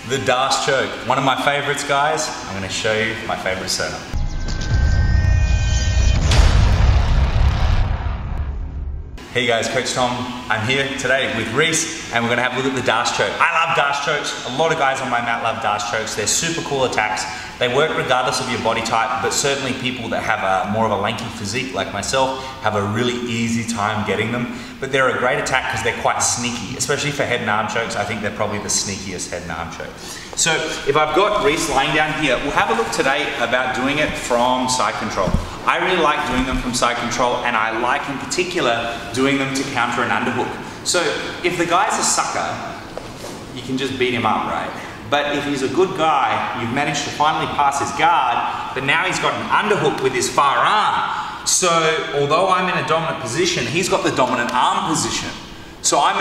The Darce choke, one of my favorites, guys. I'm gonna show you my favorite setup. Hey guys, Coach Tom. I'm here today with Reese and we're gonna have a look at the Darce choke. I love Darce chokes. A lot of guys on my mat love Darce chokes. They're super cool attacks. They work regardless of your body type, but certainly people that have more of a lanky physique like myself have a really easy time getting them. But they're a great attack because they're quite sneaky, especially for head and arm chokes. I think they're probably the sneakiest head and arm choke. So if I've got Reese lying down here, we'll have a look today about doing it from side control. I really like doing them from side control, and I like in particular doing them to counter an underhook. So if the guy's a sucker, you can just beat him up, right? But if he's a good guy, you've managed to finally pass his guard, but now he's got an underhook with his far arm. So although I'm in a dominant position, he's got the dominant arm position. So I've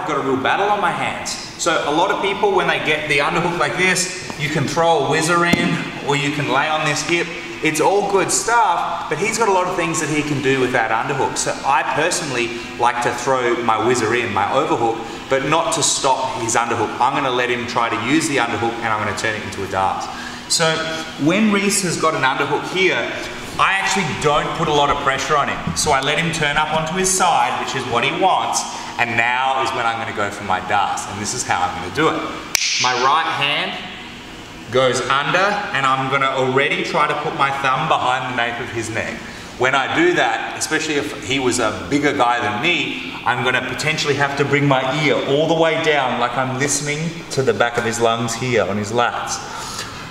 got a real battle on my hands. So a lot of people, when they get the underhook like this, you can throw a whizzer in, or you can lay on this hip. It's all good stuff, but he's got a lot of things that he can do with that underhook. So I personally like to throw my whizzer in, my overhook, but not to stop his underhook. I'm gonna let him try to use the underhook and I'm gonna turn it into a Darce. So when Reese has got an underhook here, I actually don't put a lot of pressure on him. So I let him turn up onto his side, which is what he wants, and now is when I'm gonna go for my Darce, and this is how I'm gonna do it. My right hand goes under, and I'm gonna already try to put my thumb behind the nape of his neck. When I do that, especially if he was a bigger guy than me, I'm gonna potentially have to bring my ear all the way down like I'm listening to the back of his lungs here on his lats.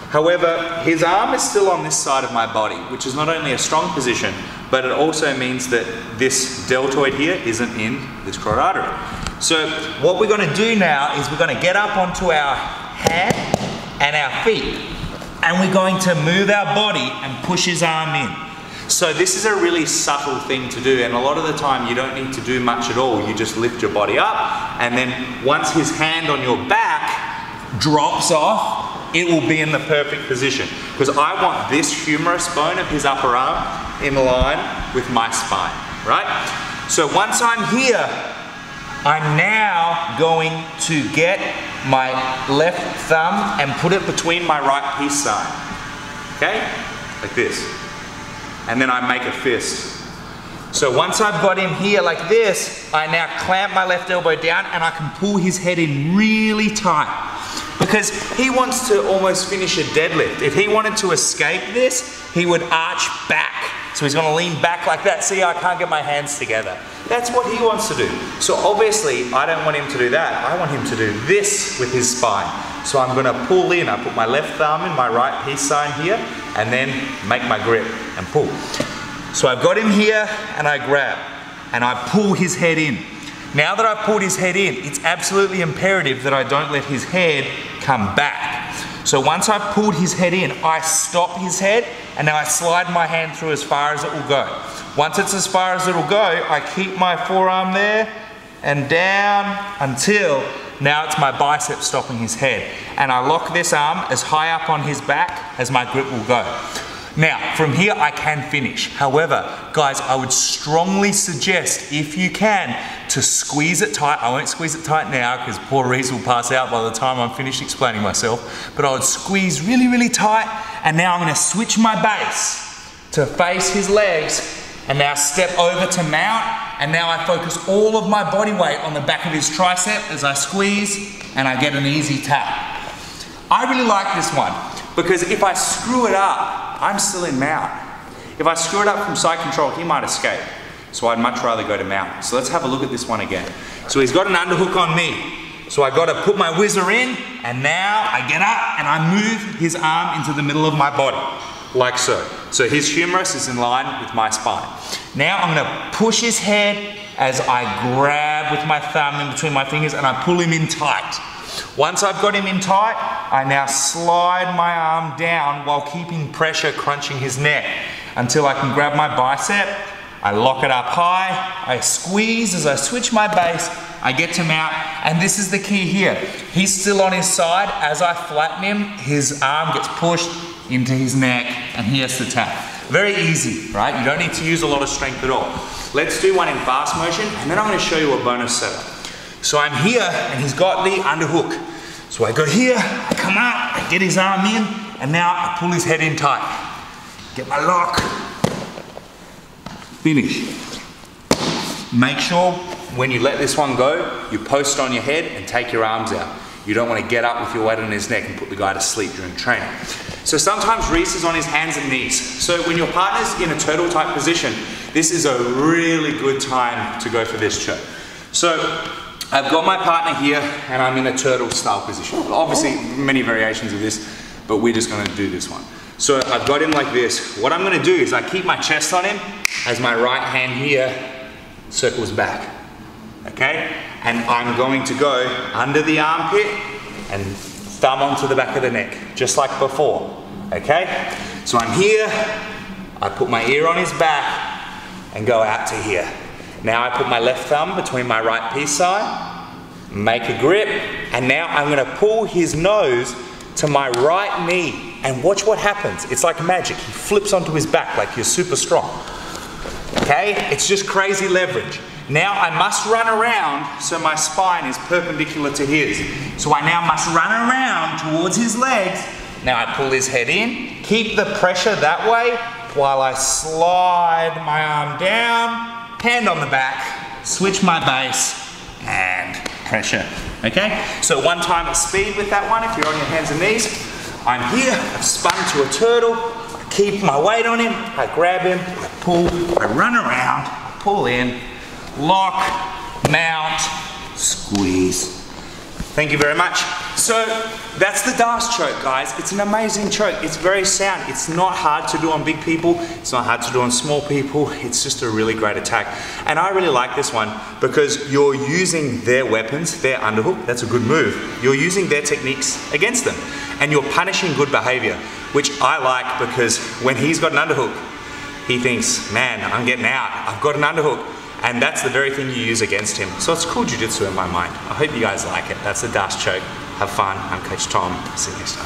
However, his arm is still on this side of my body, which is not only a strong position, but it also means that this deltoid here isn't in this carotid artery. So what we're gonna do now is we're gonna get up onto our hand and our feet, and we're going to move our body and push his arm in. So this is a really subtle thing to do, and a lot of the time you don't need to do much at all. You just lift your body up, and then once his hand on your back drops off, it will be in the perfect position, because I want this humerus bone of his upper arm in line with my spine, right? So once I'm here, I'm now going to get my left thumb and put it between my right peace sign, okay? Like this. And then I make a fist. So once I've got him here like this, I now clamp my left elbow down and I can pull his head in really tight, because he wants to almost finish a deadlift. If he wanted to escape this, he would arch back. So he's gonna lean back like that. See, I can't get my hands together. That's what he wants to do. So obviously, I don't want him to do that. I want him to do this with his spine. So I'm gonna pull in. I put my left thumb in my right peace sign here, and then make my grip and pull. So I've got him here, and I grab, and I pull his head in. Now that I've pulled his head in, it's absolutely imperative that I don't let his head come back. So once I've pulled his head in, I stop his head, and now I slide my hand through as far as it will go. Once it's as far as it will go, I keep my forearm there and down until now it's my bicep stopping his head. And I lock this arm as high up on his back as my grip will go. Now, from here I can finish. However, guys, I would strongly suggest, if you can, to squeeze it tight. I won't squeeze it tight now because poor Reese will pass out by the time I'm finished explaining myself. But I would squeeze really, really tight, and now I'm gonna switch my base to face his legs, and now step over to mount, and now I focus all of my body weight on the back of his tricep as I squeeze, and I get an easy tap. I really like this one, because if I screw it up, I'm still in mount. If I screw it up from side control, he might escape. So I'd much rather go to mount. So let's have a look at this one again. So he's got an underhook on me. So I gotta put my whizzer in, and now I get up and I move his arm into the middle of my body, like so. So his humerus is in line with my spine. Now I'm gonna push his head as I grab with my thumb in between my fingers and I pull him in tight. Once I've got him in tight, I now slide my arm down while keeping pressure crunching his neck until I can grab my bicep. I lock it up high, I squeeze as I switch my base, I get to mount, and this is the key here. He's still on his side. As I flatten him, his arm gets pushed into his neck and he has to tap. Very easy, right? You don't need to use a lot of strength at all. Let's do one in fast motion, and then I'm gonna show you a bonus setup. So I'm here, and he's got the underhook. So I go here, I come out, I get his arm in, and now I pull his head in tight. Get my lock. Finish. Make sure when you let this one go, you post on your head and take your arms out. You don't want to get up with your weight on his neck and put the guy to sleep during training. So sometimes Reese is on his hands and knees. So when your partner's in a turtle type position, this is a really good time to go for this choke. So I've got my partner here and I'm in a turtle style position. Obviously many variations of this, but we're just gonna do this one. So I've got him like this. What I'm gonna do is I keep my chest on him as my right hand here circles back, okay? And I'm going to go under the armpit and thumb onto the back of the neck, just like before, okay? So I'm here, I put my ear on his back and go out to here. Now I put my left thumb between my right peace sign, make a grip, and now I'm gonna pull his nose to my right knee and watch what happens. It's like magic. He flips onto his back like you're super strong. Okay, it's just crazy leverage. Now I must run around so my spine is perpendicular to his. So I now must run around towards his legs. Now I pull his head in, keep the pressure that way while I slide my arm down, hand on the back, switch my base, and pressure. Okay, so one time at speed with that one if you're on your hands and knees. I'm here, I've spun to a turtle, I keep my weight on him, I grab him, I pull, I run around, I pull in, lock, mount, squeeze. Thank you very much. So that's the D'Arce choke, guys. It's an amazing choke. It's very sound. It's not hard to do on big people. It's not hard to do on small people. It's just a really great attack. And I really like this one because you're using their weapons, their underhook. That's a good move. You're using their techniques against them. And you're punishing good behavior, which I like because when he's got an underhook, he thinks, man, I'm getting out. I've got an underhook. And that's the very thing you use against him. So it's cool jiu-jitsu in my mind. I hope you guys like it. That's the D'Arce choke. Have fun. I'm Coach Tom. See you next time.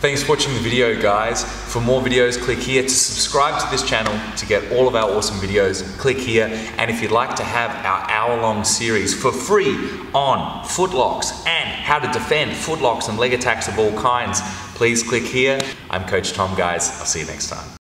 Thanks for watching the video, guys. For more videos, click here to subscribe to this channel to get all of our awesome videos. Click here. And if you'd like to have our hour-long series for free on footlocks and how to defend footlocks and leg attacks of all kinds, please click here. I'm Coach Tom, guys. I'll see you next time.